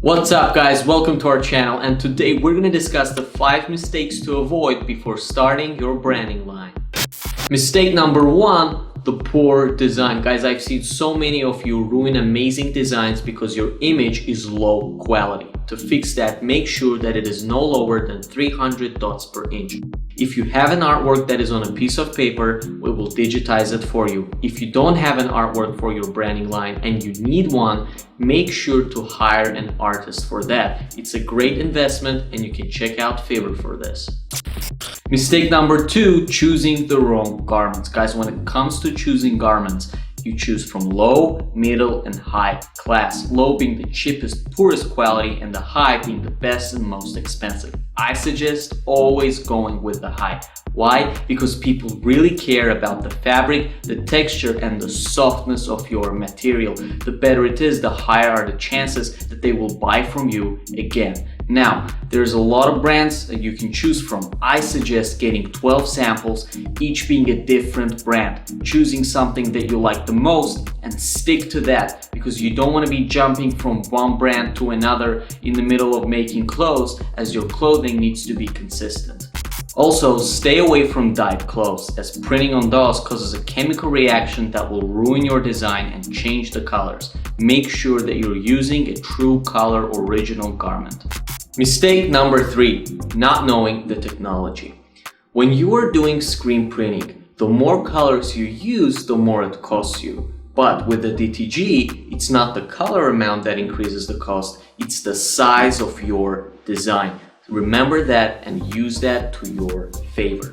What's up guys, welcome to our channel, and today we're going to discuss the 5 mistakes to avoid before starting your branding line. Mistake number 1, the poor design. Guys, I've seen so many of you ruin amazing designs because your image is low quality. To fix that, make sure that it is no lower than 300 dots per inch. If you have an artwork that is on a piece of paper, we will digitize it for you. If you don't have an artwork for your branding line and you need one, make sure to hire an artist for that. It's a great investment and you can check out Fiverr for this. Mistake number 2, choosing the wrong garments. Guys, when it comes to choosing garments, you choose from low, middle, and high class. Low being the cheapest, poorest quality, and the high being the best and most expensive. I suggest always going with the high. Why? Because people really care about the fabric, the texture, and the softness of your material. The better it is, the higher are the chances that they will buy from you again. Now, there's a lot of brands that you can choose from. I suggest getting 12 samples, each being a different brand. Choosing something that you like the most and stick to that, because you don't want to be jumping from one brand to another in the middle of making clothes, as your clothing needs to be consistent. Also, stay away from dyed clothes, as printing on those causes a chemical reaction that will ruin your design and change the colors. Make sure that you're using a true color original garment. Mistake number 3, not knowing the technology. When you are doing screen printing, the more colors you use, the more it costs you. But with the DTG, it's not the color amount that increases the cost, it's the size of your design. Remember that and use that to your favor.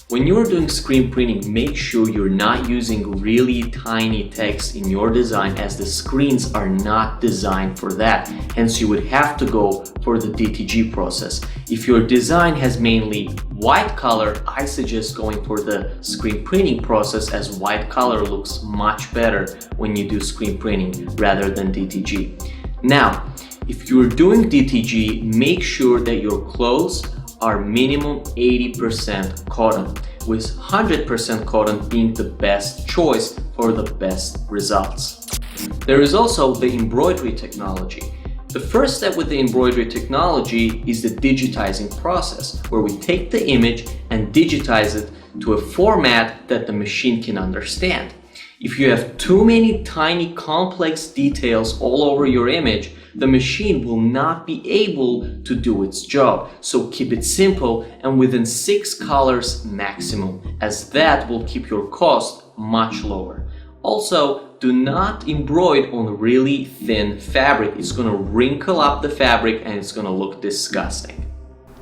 When you are doing screen printing, make sure you're not using really tiny text in your design, as the screens are not designed for that. Hence, you would have to go for the DTG process. If your design has mainly white color, I suggest going for the screen printing process, as white color looks much better when you do screen printing rather than DTG. Now, if you're doing DTG, make sure that your clothes are minimum 80% cotton, with 100% cotton being the best choice for the best results. There is also the embroidery technology. The first step with the embroidery technology is the digitizing process, where we take the image and digitize it to a format that the machine can understand. If you have too many tiny complex details all over your image, the machine will not be able to do its job. So keep it simple and within 6 colors maximum, as that will keep your cost much lower. Also, do not embroider on really thin fabric. It's going to wrinkle up the fabric and it's going to look disgusting.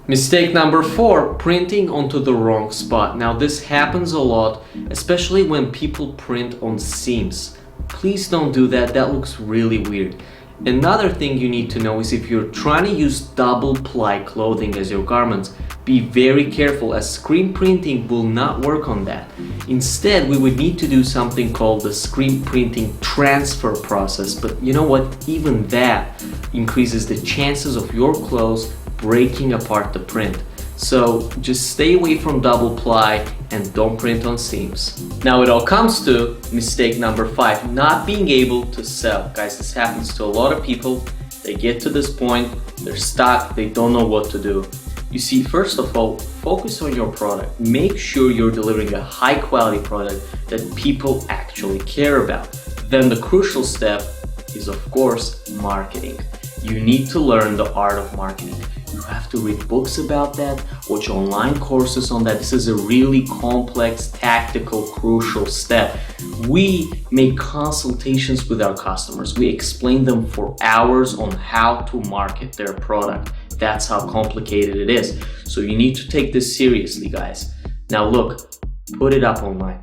Mistake number 4, printing onto the wrong spot. Now this happens a lot, especially when people print on seams. Please don't do that, that looks really weird. Another thing you need to know is, if you're trying to use double ply clothing as your garments, be very careful, as screen printing will not work on that. Instead, we would need to do something called the screen printing transfer process, but you know what, even that increases the chances of your clothes breaking apart the print. So just stay away from double ply and don't print on seams. Now it all comes to mistake number 5, not being able to sell. Guys, this happens to a lot of people. They get to this point, they're stuck, they don't know what to do. You see, first of all, focus on your product. Make sure you're delivering a high quality product that people actually care about. Then the crucial step is, of course, marketing. You need to learn the art of marketing. You have to read books about that, watch online courses on that. This is a really complex, tactical, crucial step. We make consultations with our customers. We explain them for hours on how to market their product. That's how complicated it is. So you need to take this seriously, guys. Now look, put it up online.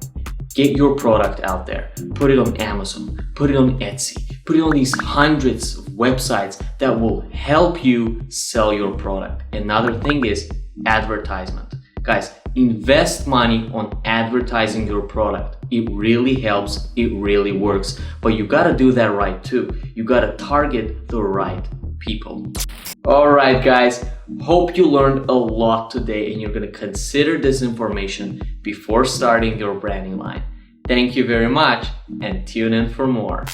Get your product out there. Put it on Amazon, put it on Etsy, put it on these hundreds of websites that will help you sell your product. Another thing is advertisement. Guys, invest money on advertising your product. It really helps, it really works, but you gotta do that right too. You gotta target the right people. Alright guys, hope you learned a lot today and you're gonna consider this information before starting your branding line. Thank you very much and tune in for more.